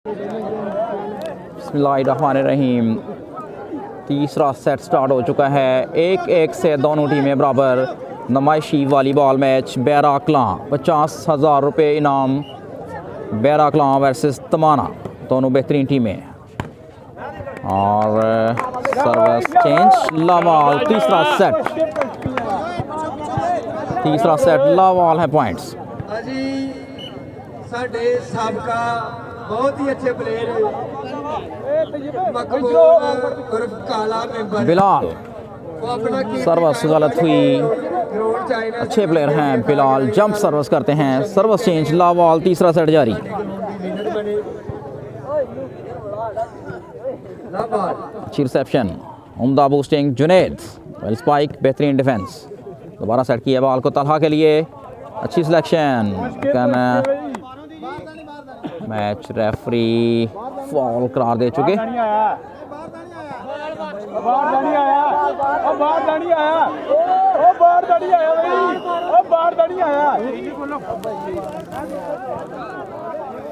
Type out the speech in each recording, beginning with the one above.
बिस्मिल्लाहिर्रहमानिर्रहीम। तीसरा set start हो चुका है। 1-1 से दोनों टीमें बराबर। नुमाइशी वॉलीबॉल मैच बैरा कलां 50,000 रुपये इनाम। बैरा कलां वर्सेस तमाना, दोनों बेहतरीन टीमें। और सर्विस चेंज लावाल। तीसरा सेट लावाल है पॉइंट्स। बहुत ही अच्छे प्लेयर बिलाल, सर्विस गलत हुई। अच्छे प्लेयर हैं बिलाल, जंप सर्विस करते हैं। सर्विस चेंज लावाल। तीसरा सेट जारी। अच्छी रिसेप्शन, उम्दा बूस्टिंग जुनैद। वेल स्पाइक, बेहतरीन डिफेंस। दोबारा सेट किया बॉल को तलहा के लिए। अच्छी सिलेक्शन। मैच रेफरी फॉल करार दे चुके।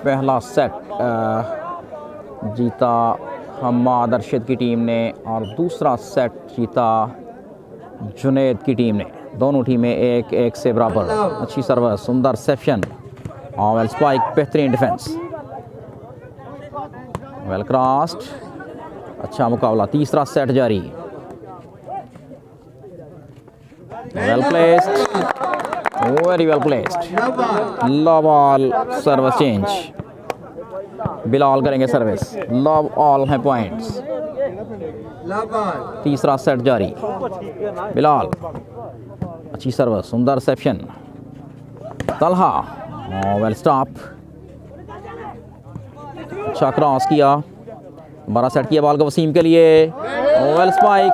पहला सेट जीता हम्माद अरशद की टीम ने और दूसरा सेट जीता जुनैद की टीम ने। दोनों टीमें 1-1 से बराबर। अच्छी सर्विस, सुंदर रिसेप्शन और वेल स्पाइक, बेहतरीन डिफेंस। वेल क्रॉस्ड, अच्छा मुकाबला। तीसरा सेट जारी। Well placed, very well placed. लावाल सर्विस चेंज। बिलाल करेंगे सर्विस। लव ऑल है पॉइंट्स। तीसरा सेट जारी। बिलाल, अच्छी सर्विस, सुंदर रिसेप्शन। तलहा, वेल स्टॉप, अच्छा क्रॉस किया। दोबारा सेट किया बॉल को वसीम के लिए। वेल स्पाइक,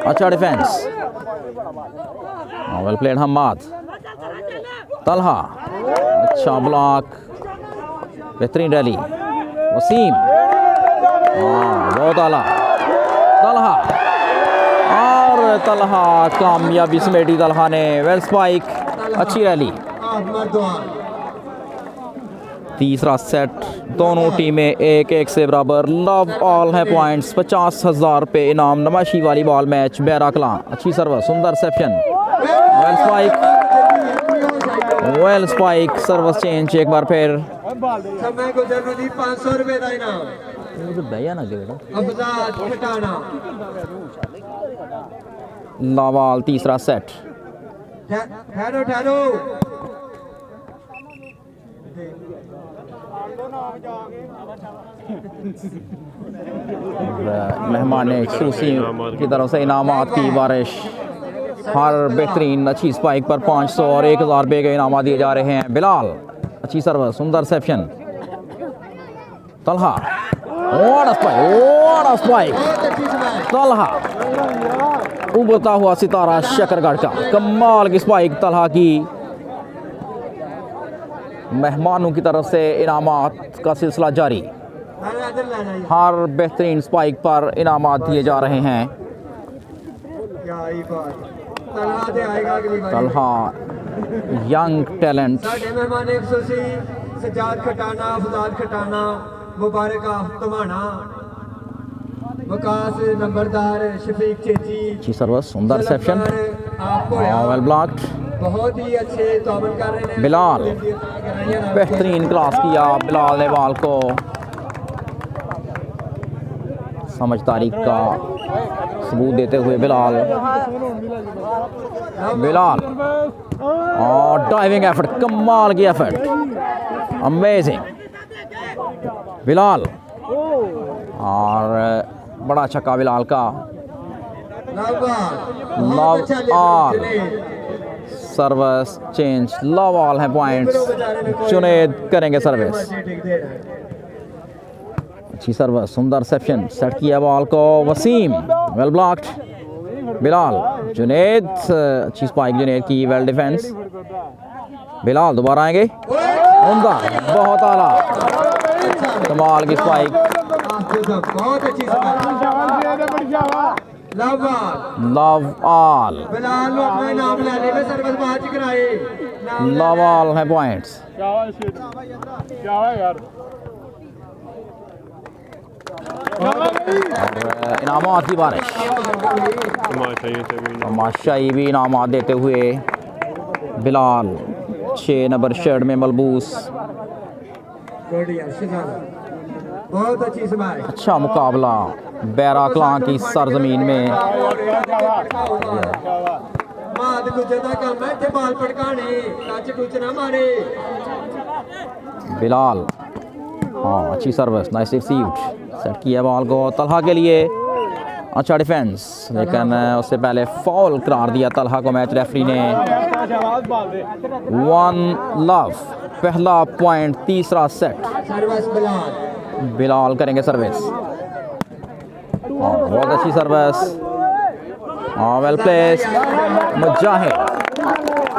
अच्छा defence. Well played Hammad. Talha, अच्छा ब्लॉक, बेहतरीन रैली। वसीम, बहुत आला। तलहा, और तलहा कामयाबी समेटी तलहा ने। वेल स्पाइक, अच्छी रैली। तीसरा सेट, दोनों टीमें 1-1 से बराबर। लव ऑल है पॉइंट्स। 50,000 रुपये इनाम। नुमाइशी वॉलीबॉल मैच बैरा कलां। अच्छी सर्विस, सुंदर reception. Well spike, well spike, service change एक बार फिर। समय को जरूरी 500 रुपये का इनाम। लावाल। तीसरा सेट। ठहरो मेहमान खूसी की तरफ से इनामात की बारिश। हर बेहतरीन अच्छी स्पाइक पर 500 और 1000 रुपये के इनाम दिए जा रहे हैं। बिलाल, अच्छी सर्विस, सुंदर रिसेप्शन। तलहा, स्पाइक। तलहा, उभरता हुआ सितारा शकरगढ़ का। कमाल की स्पाइक तलहा की। मेहमानों की तरफ से इनामात का सिलसिला जारी। हर बेहतरीन स्पाइक पर इनामात दिए जा रहे हैं। Talha young talent. सजाद खटाना, फजाद खटाना, मुबारक तमाना, वकास नंबरदार, शफीक चेची। अच्छी सर्विस, सुंदर रिसेप्शन। वेल ब्लॉक्ड, बहुत ही अच्छे तौबन कर रहे हैं। बिलाल, बेहतरीन क्रॉस किया बिलाल ने बॉल को। समझदारी का सबूत देते हुए बिलाल और डाइविंग एफर्ट, कमाल की एफर्ट, अमेजिंग बिलाल। और बड़ा छक्का बिलाल का। Love all, service change. Love all है पॉइंट्स। जुनैद करेंगे सर्विस। अच्छी सर्विस, सुंदर रिसेप्शन। सेट किया बॉल को वसीम। Well blocked. बिलाल, जुनैद, अच्छी स्पाइक जुनैद की। Well defence. बिलाल दोबारा आएंगे। उम्दा, बहुत आला, कमाल की स्पाइक। बहुत अच्छी लव ऑल। बिलाल अपने नाम लेने में सर्विस बाहर कराए। लव ऑल है पॉइंट्स। और इनामात की बारिश, तमाशाई भी इनामात देते हुए बिलाल 6 नंबर शर्ट में मलबूस। बहुत अच्छी स्माइल। अच्छा मुकाबला बैरा कलां की सरजमीन में। माद गुजरदा काम है ते बाल पटकाने, टच टुच ना मारे। बिलाल, हाँ अच्छी सर्विस, नाइस रिसीव्ड, सेट किया बॉल को तलहा के लिए। अच्छा डिफेंस, लेकिन उससे पहले फाउल करार दिया तलहा को मैच रेफरी ने। 1 लव, पहला पॉइंट तीसरा सेट। सर्विस बिलाल। बिलाल करेंगे सर्विस, हाँ बहुत अच्छी सर्विस, हाँ वेल प्लेस्ड। मुजाहिद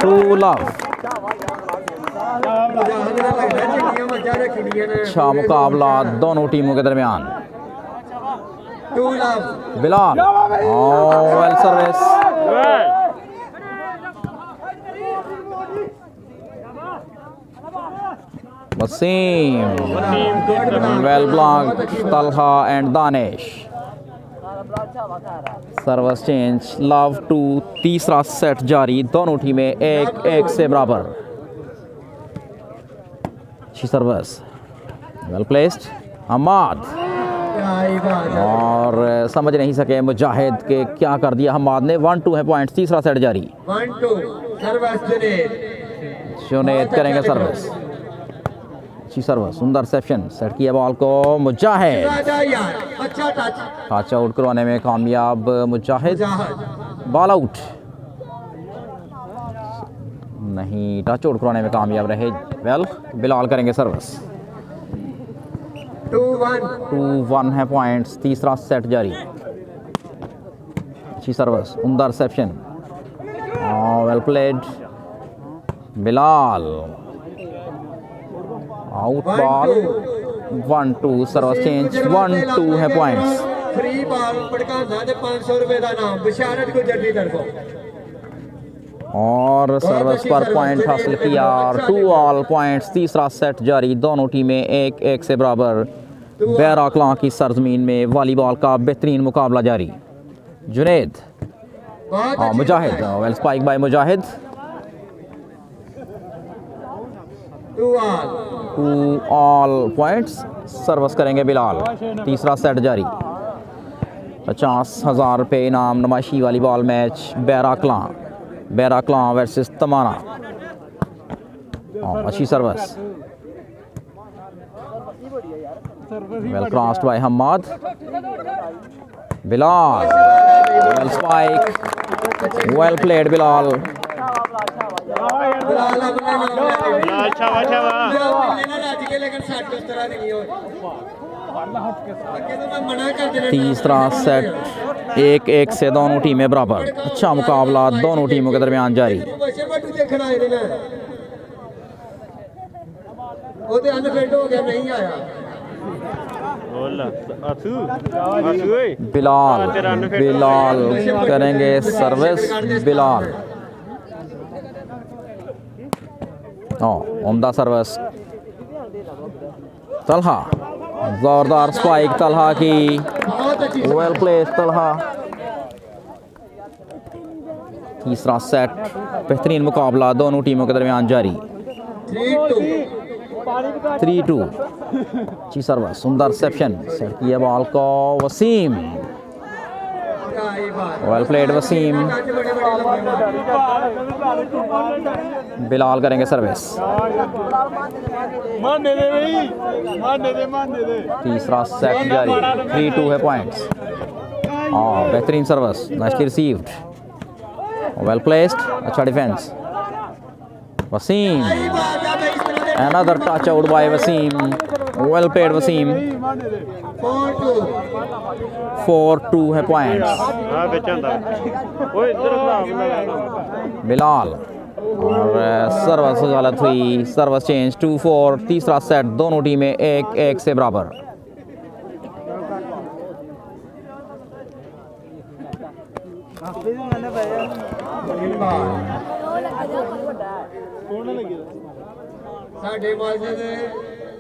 2 लव। अच्छा मुकाबला दोनों टीमों के दरमियान। 2 love. Bilal, well service, Wasim, well block. Talha and Danish, service change, love 2, तीसरा सेट जारी, दोनों टीमें 1-1 से बराबर। अच्छी सर्विस, वेल प्लेस्ड। हमाद, और समझ नहीं सके मुजाहिद के क्या कर दिया हमाद ने। 1-2 है पॉइंट, तीसरा सेट जारी। 1-2 सर्विस जुनैद। जुनैद करेंगे सर्विस, अच्छी सर्विस, सुंदर सेप्शन, सेट किया बॉल को मुजाहिद। अच्छा टच, टच आउट करवाने में कामयाब मुजाहिद। बॉल आउट नहीं, टच आउट करवाने में कामयाब रहे। वेल बिलाल करेंगे सर्विस। 2-1 है पॉइंट्स, तीसरा सेट जारी। अच्छी सर्विस, उमदा reception, well played. Bilal out ball. 1-2 service change, 1-2 है पॉइंट्स। फ्री बॉल पटकाना ते 500 रुपए का नाम बशारत गुजर दी तरफों। और सर्विस पर पॉइंट हासिल किया और 2 ऑल पॉइंट्स, तीसरा सेट जारी, दोनों टीमें 1-1 से बराबर। बैरा कलां की सरजमीन में वॉलीबॉल का बेहतरीन मुकाबला जारी। Junaid, Mujahid, well spike by Mujahid. 2 all points, service करेंगे बिलाल, तीसरा सेट जारी। 50,000 रुपये इनाम, नुमाइशी volleyball match Baira Kalan versus Tamana. अच्छी service, well crossed by Hammad. Bilal, well spike, well played Bilal. तीसरा सेट 1-1 से दोनों टीमें बराबर। अच्छा मुकाबला दोनों टीमों के दरमियान जारी। बिलाल करेंगे सर्विस। बिलाल, उम्दा सर्विस। तलहा, जोरदार स्पाइक तलहा की, वेल प्लेस तलहा। तीसरा सेट, बेहतरीन मुकाबला दोनों टीमों के दरमियान जारी। 3-2, अच्छी सर्विस, सुंदर रिसेप्शन, सेट किया बॉल को वसीम, वेल प्लेड वसीम। बिलाल करेंगे सर्विस। तीसरा सेट जारी, 3-2 है पॉइंट्स। बेहतरीन service, nicely received, well placed, अच्छा defence. Wasim, another touch out by Wasim, well played Wasim। 4-2 है पॉइंट्स। बिलाल, और सर्विस गलत हुई, सर्विस चेंज, 2-4, तीसरा सेट, दोनों टीमें 1-1 से बराबर। साढ़े माजे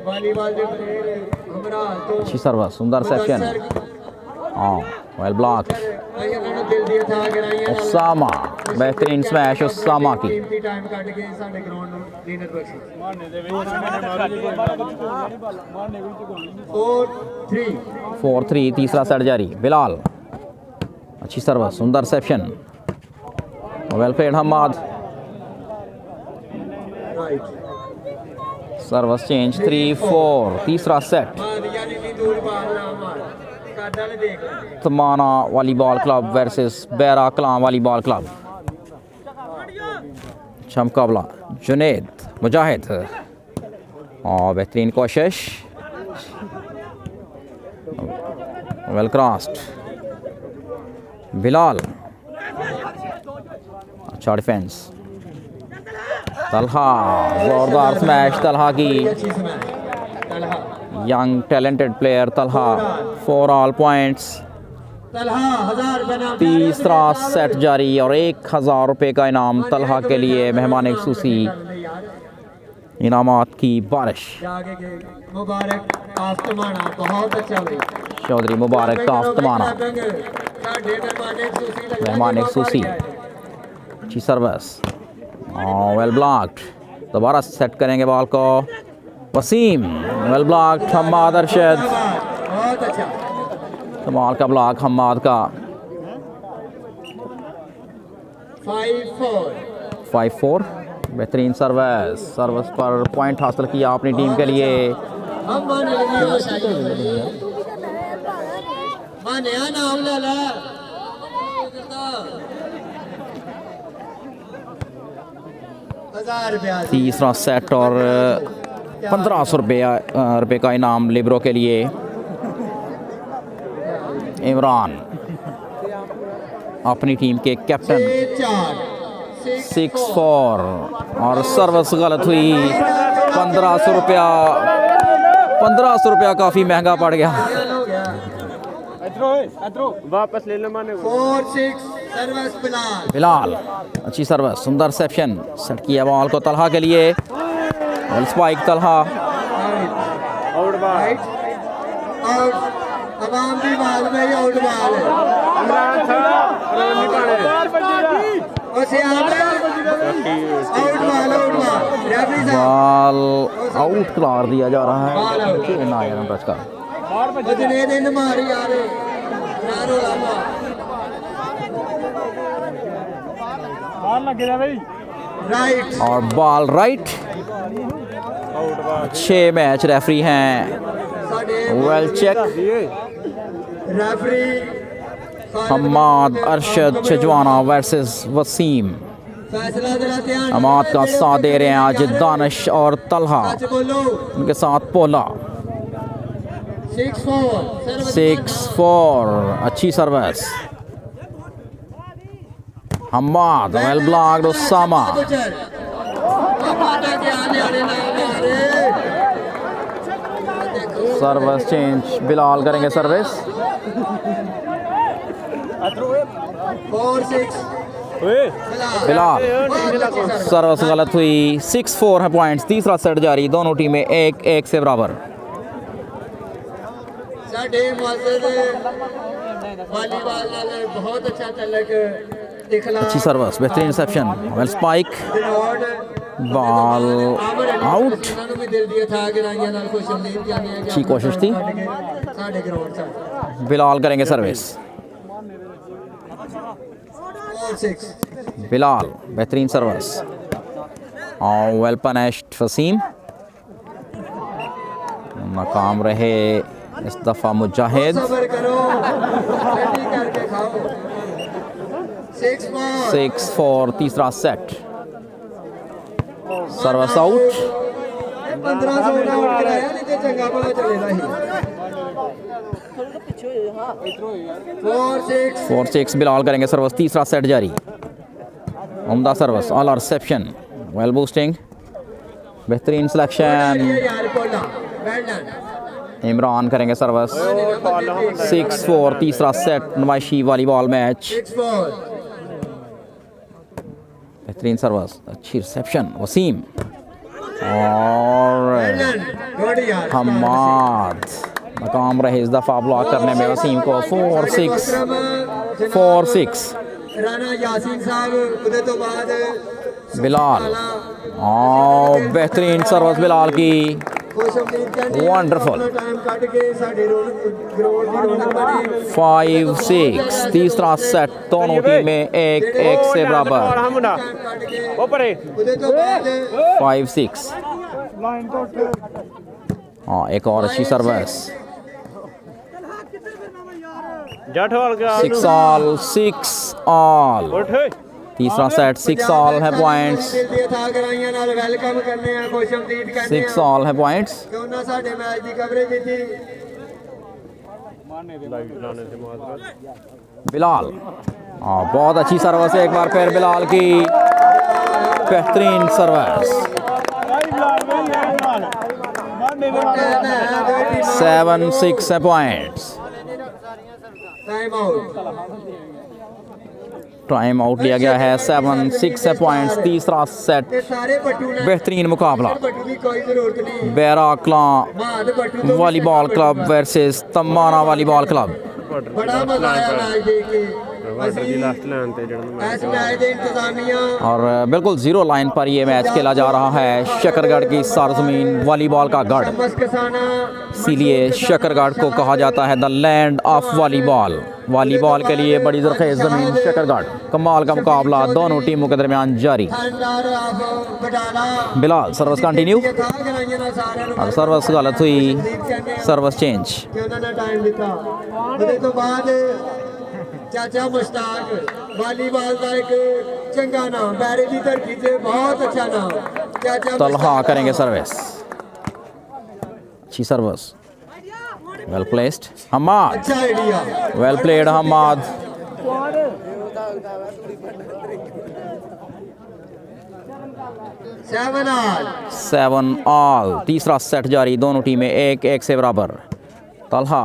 वालीबॉल के प्लेयर हमरा तो अच्छी सर्विस सुंदर सेक्शन हाँ वेल ब्लॉक भाई उन्होंने दिल दिया था गिराइयां उसामा बेहतरीन स्मैश उसामा की कीमती टाइम ਕੱਢ ਕੇ ਸਾਡੇ ਗਰਾਊਂਡ ਨੂੰ ਲੀਨਰ ਬਖਸ਼ੀ 4-3 तीसरा सेट जारी बिलाल अच्छी सर्विस सुंदर section well played Hammad right service change 3-4 तीसरा सेट ਮਾਰ ਯਾਨੀ ਨੀ ਦੂਰ ਬਾਲ ਨਾ ਮਾਰ ਕਾਡਾ ਨੇ ਦੇਖ ਲੈ Tamana volleyball club versus Baira Kalan volleyball club अच्छा मुकाबला जुनेद मुजाहिद और बेहतरीन कोशिश वेल क्रॉस्ड बिलाल अच्छा डिफेंस तलहा जोरदार स्मैश तलहा की अच्छी समय Talha young talented player Talha 4 all points Talha 1000 बना तीसरा सेट जारी और 1000 रुपये का इनाम तलहा के लिए मेहमान खूसी इनामात की बारिश आगे के मुबारक आस्तमाना बहुत अच्छा भाई चौधरी मुबारक ताफ्तमाना मेहमान खूसी अच्छी सर्विस वेल ब्लॉक्ड दोबारा सेट करेंगे बॉल को वसीम वेल ब्लॉक्ड हम्माद अरशद बहुत अच्छा कमाल का ब्लॉक हम्माद का 5-4 5-4 बेहतरीन सर्विस पर पॉइंट हासिल किया अपनी टीम के लिए हम माने लगी माने आना हमला ला तीसरा सेट और 1500 रुपये का इनाम लिब्रो के लिए इमरान अपनी टीम के कैप्टन 6-4 और सर्विस गलत हुई 1500 रुपया काफ़ी महंगा पड़ गया वापस ले लो माने 4-6 सर्विस बिलाल बिलाल अच्छी सर्विस सुंदर सेक्शन सेट किया बॉल को तलहा के लिए और स्पाइक तलहा आउट बाल और तमाम भी बाल में ही आउट बाल है इमरान था रोनी पाने उसे आउट बाल रेफरी साहब बॉल आउट करार दिया जा रहा है ना यार टच का जितने दिन मारी यार नारो लामा बाल लग गया भाई राइट और बॉल राइट आउट बाल 6 मैच रेफरी हैं साडे well check referee Hammad Arshad Chhajwana versus Wasim फैसला जरा ध्यान हम्माद का साथ दे रहे हैं आज दानिश और तलहा सच बोलो उनके साथ पोला 6-4 6-4 अच्छी service Hammad well blocked Usama service change Bilal करेंगे सर्विस 4-6 बिलाल सर्विस गलत हुई 6-4 है पॉइंट्स तीसरा सेट जारी दोनों टीमें 1-1 से बराबर साडे मुअज़्ज़ज़ वालीबॉल नाल बहुत अच्छा तलक दिखला अच्छी सर्विस बेहतरीन reception well spike ball out उन्होंने भी दिल दिया था गिराइयां नाल खुश उम्मीद जाने है अच्छी कोशिश थी साडे ग्राउंड से बिलाल करेंगे सर्विस 4-6 बिलाल बेहतरीन सर्विस और वेल पनिश्ड वसीम नाकाम रहे इस दफ़ा मुजाहिद सब्र करो जल्दी करके खाओ 6-4 6-4 तीसरा सेट सर्विस आउट 1500 आउट कराया नहीं तो चंगा भला चलेगा ही 4-6 4-6 बिलाल करेंगे सर्विस तीसरा सेट जारी उम्दा service all reception well boosting बेहतरीन सिलेक्शन यार कोला वेल डन इमरान करेंगे सर्विस 6-4 तीसरा सेट नुमाइशी वॉलीबॉल मैच 6-4 बेहतरीन सर्विस अच्छी रिसेप्शन वसीम और गुड यार हमाद नाकाम रहे इस दफ़ा ब्लॉक करने में वसीम को 4-6 राना यासीन साहब उदे तो बाद बिलाल और बेहतरीन सर्विस बिलाल की Wonderful. टाइम काट के साडे ग्राउंड दी रौनक बनी 5-6 तीसरा सेट दोनों टीमें 1-1 से बराबर ਹਾਂ ਮੁੰਡਾ काट के ਉਹ ਪਰੇ उदे तो बाद 5-6 हाँ एक और अच्छी सर्विस ਜੱਟ ਹਾਲ ਗਿਆ 6 all ਉੱਠ ਓਏ तीसरा सेट 6 all है पॉइंट्स दिल दी था कराइयां नाल वेलकम करने आ खुशआमदीद कहने 6 all है पॉइंट्स कि उन्हां साडे मैच दी कवरेज दी ਲਾਈਵ ਲਾਣੇ ਤੇ ਮਾਤ बिलाल हाँ बहुत अच्छी सर्विस है एक बार फिर बिलाल की बेहतरीन सर्विस 7-6 है points time out time out लिया गया है 7-6 है पॉइंट्स तीसरा सेट ते सारे पट्टू ने बेहतरीन मुकाबला पट्टू की कोई जरूरत नहीं बैरा क्लां माद पट्टू तो volleyball club versus Tamana volleyball club बड़ा मजा आया मैच देख के ਵਾਟਰ ਦੀ ਲਾਸਟ ਲਾਈਨ ਤੇ ਜਿਹੜਾ इस मैच दे इंतजामिया और बिल्कुल जीरो लाइन पर ये मैच खेला जा रहा है शकरगढ़ की सरजमीन वॉलीबॉल का गढ़ मस्कसाना इसीलिए शकरगढ़ को कहा जाता है the land of volleyball volleyball के लिए बड़ी जरखेज ज़मीन शकरगढ़ कमाल का मुकाबला दोनों टीमों के दरमियान जारी थानदार of Batala Bilal service continue ये था कराइयां ना सारे नु और सर्विस गलत हुई सर्विस चेंज कि उन्होंने टाइम दिता ਉਹਦੇ ਤੋਂ ਬਾਅਦ ਚਾਚਾ ਮੁਸ਼ਤਾਕ ਵਾਲੀਬਾਲ ਦਾ ਇੱਕ ਚੰਗਾ ਨਾਮ ਬੈਰੇ ਦੀ ਧਰਤੀ ਤੇ ਬਹੁਤ ਅੱਛਾ ਨਾਮ ਚਾਚਾ तलहा करेंगे सर्विस अच्छी सर्विस वेल प्लेस्ड हमाद अच्छा idea well played Hamad 7 all तीसरा सेट जारी दोनों टीमें 1-1 से बराबर Talha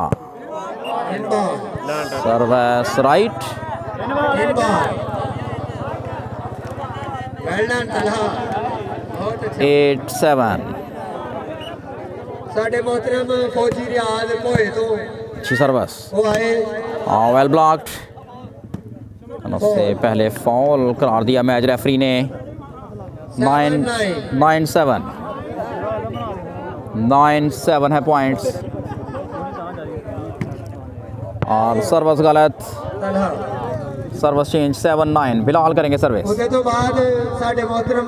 service right well done Talha बहुत अच्छा 8-7 ਸਾਡੇ मोहतरम फौजी रियाज भोए तो अच्छी सर्विस वो आए वेल ब्लॉक्ड उससे पहले फॉल करार दिया मैच रेफरी ने 9-7 है पॉइंट्स और सर्विस गलत तलहा सर्विस चेंज 7-9 बिलाल करेंगे सर्विस ਉਹਦੇ ਤੋਂ ਬਾਅਦ ਸਾਡੇ मोहतरम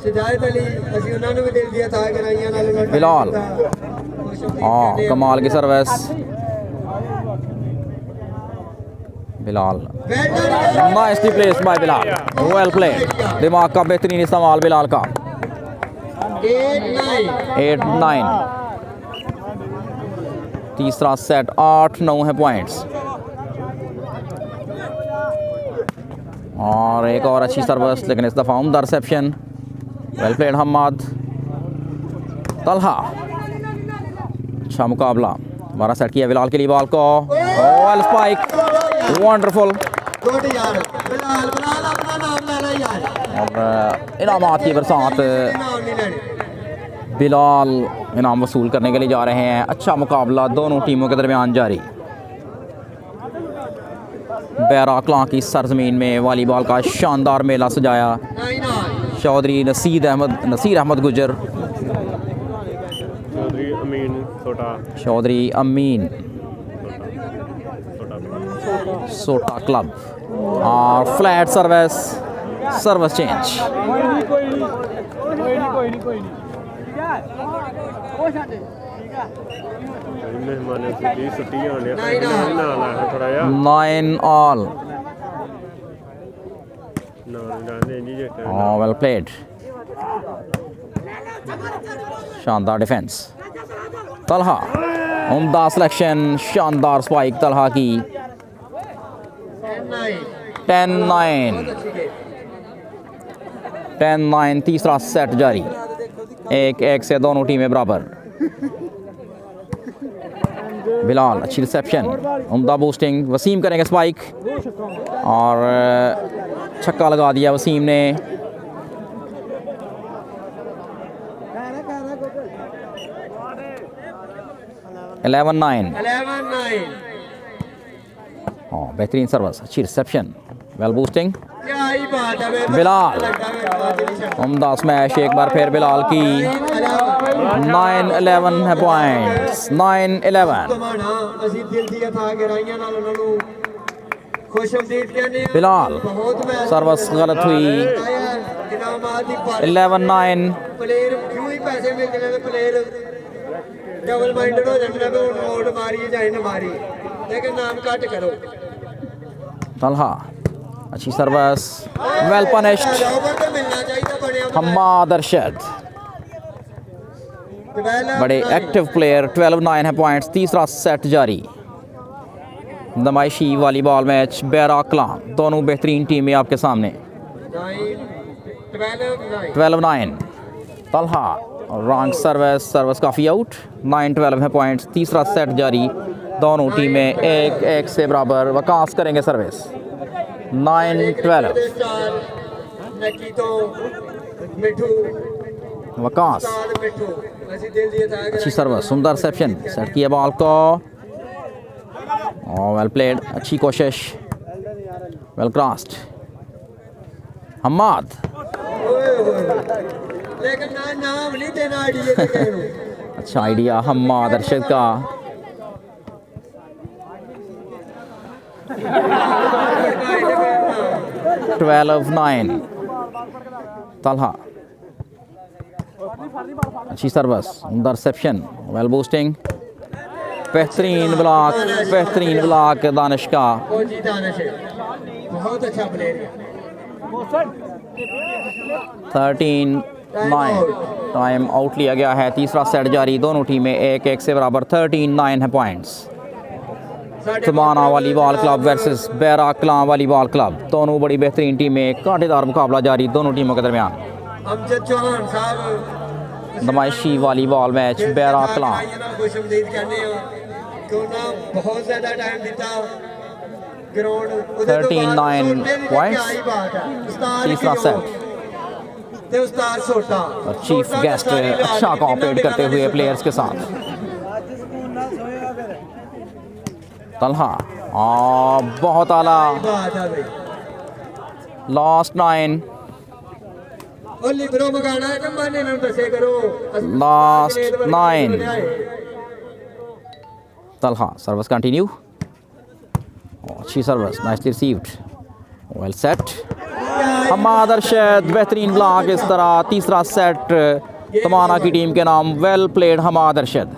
ਸ਼ਜਾਇਤ ਅਲੀ ਅਸੀਂ ਉਹਨਾਂ ਨੂੰ ਵੀ ਦਿਲ ਦੀਆਂ ਥਾਂ ਕਰਾਈਆਂ ਨਾਲ ਉਹਨਾਂ ਨੇ ਬਿਲਾਲ। ਕੀਤਾ। हाँ कमाल की service Bilal Well done. Nicely placed bye Bilal well played दिमाग का बेहतरीन इस्तेमाल बिलाल का 8-9 8-9 तीसरा सेट 8-9 है पॉइंट्स और एक और अच्छी सर्विस लेकिन इस दफ़ा उम्दा reception well played Hamad Talha अच्छा मुकाबला हमारा सेट किया बिलाल के लिए बॉल को वेल स्पाइक वंडरफुल गुड यार बिलाल बिलाल अपना नाम लेना यार और इनामात की बरसात नाम नहीं लेने बिलाल इनाम वसूल करने के लिए जा रहे हैं अच्छा मुकाबला दोनों टीमों के दरमियान जारी बैरा क्लां की सरजमीन में वॉलीबॉल का शानदार मेला सजाया 9-9 चौधरी नसीर अहमद गुजर ਚੌਧਰੀ ਅਮੀਨ ਛੋਟਾ चौधरी अमीन ਛੋਟਾ सोटा क्लब और फ्लैट सर्विस चेंज ਮਹਿਮਾਨਾਂ ਦੀ ਛੁੱਟੀ ਹੋਣੀ ਹੈ ਨਾਲ ਆਇਆ ਥੋੜਾ ਜਿਹਾ 9 all ਨਾਲ ਜਾਂਦੇ ਜੀ ਜੇ वेल प्लेड शानदार डिफेंस तलहा उम्दा सिलेक्शन शानदार स्पाइक तलहा की 10-9 10-9 तीसरा सेट जारी 1-1 से दोनों टीमें बराबर बिलाल अच्छी रिसेप्शन उम्दा बूस्टिंग वसीम करेंगे स्पाइक और छक्का लगा दिया वसीम ने 11-9। 11-9। बेहतरीन सर्विस, अच्छी रिसेप्शन, वेल बूस्टिंग। क्या ही बात है बे, बिलाल। लगता है बात ही नहीं छड़ी। उम्दा स्मैश एक बार फिर बिलाल की। 9-11 है पॉइंट्स, 9-11। कमाना ਅਸੀਂ ਦਿਲ ਦੀ ਅਥਾ ਗਹਿਰਾਈਆਂ ਨਾਲ ਉਹਨਾਂ ਨੂੰ ਖੁਸ਼ਮਦੀਦ ਕਹਿੰਦੇ ਆ। बिलाल, ਬਹੁਤ ਮੈਚ सर्विस गलत हुई। ਇਨਾਮਾਤ ਦੀ ਪਾਰੀ 11-9। ਪਲੇਅਰ ਕਿਉਂ ਹੀ ਪੈਸੇ ਮਿਲਦੇ ਨੇ ਪਲੇਅਰ ਡਬਲ ਮਾਈਂਡਡ ਹੋ ਜਾਂਦੇ ਨੇ ਵੀ ਹੁਣ ਵੋਟ ਮਾਰੀ ਜਾਂ ਨਾ ਮਾਰੀ ਲੇਕਿਨ ਨਾਮ ਕੱਟ ਕਰੋ। तलहा, अच्छी सर्विस, वेल पनिश्ड। ओवर तो मिलना चाहिए बढ़िया हम्माद अरशद, बड़े एक्टिव प्लेयर। 12-9 है पॉइंट्स, तीसरा सेट जारी। नुमाइशी वॉलीबॉल मैच बैरा कलां, दोनों बेहतरीन टीमें आपके सामने। 12-9। तलहा, रॉन्ग सर्विस, सर्विस काफ़ी आउट। 9-12 है पॉइंट्स, तीसरा सेट जारी। दोनों टीमें 1-1 से बराबर। वकास करेंगे सर्विस। 9-12। नकी तो मिठू वकास, मिठू ऐसी दिल दिए था अच्छी सर्विस, सुंदर रिसेप्शन, सेट किया बॉल को। वेल प्लेड, अच्छी कोशिश, वेल क्रॉस्ड। हम्माद, लेकिन ना नाम नहीं देना आइडिया के कहूं। अच्छा आइडिया हम्माद अरशद का। 12-9। तलहा, अच्छी सर्विस, सुंदर रिसेप्शन, वेल बूस्टिंग। बेहतरीन ब्लॉक दानिश का। फौजी दानिश बहुत अच्छा प्लेयर है। 13-9 टाइम आउट लिया गया है। तीसरा सेट जारी, दोनों टीमें 1-1 से बराबर। 13-9 है points. Tamana volleyball club versus Baira Kalan volleyball club, दोनों बड़ी बेहतरीन टीमें। कांटेदार मुकाबला जारी दोनों टीमों के दरमियान। अमजद चौहान साहब नुमाइशी वॉलीबॉल मैच बैरा कलां। खुशमदीद कहने हो क्यों ना बहुत ज़्यादा टाइम दिता ग्राउंड 13-9 पॉइंट्स, तीसरा सेट। उस्ताद सोटा और चीफ गेस्ट अच्छा कोऑपरेट करते हुए प्लेयर्स के साथ। तलहा, बहुत आला। Last 9। Last 9। Talha, service continue, अच्छी service, nicely received, well set. Hammad Arshad, बेहतरीन ब्लॉक। इस तरह तीसरा सेट तमाना की टीम के नाम। Well played Hammad Arshad.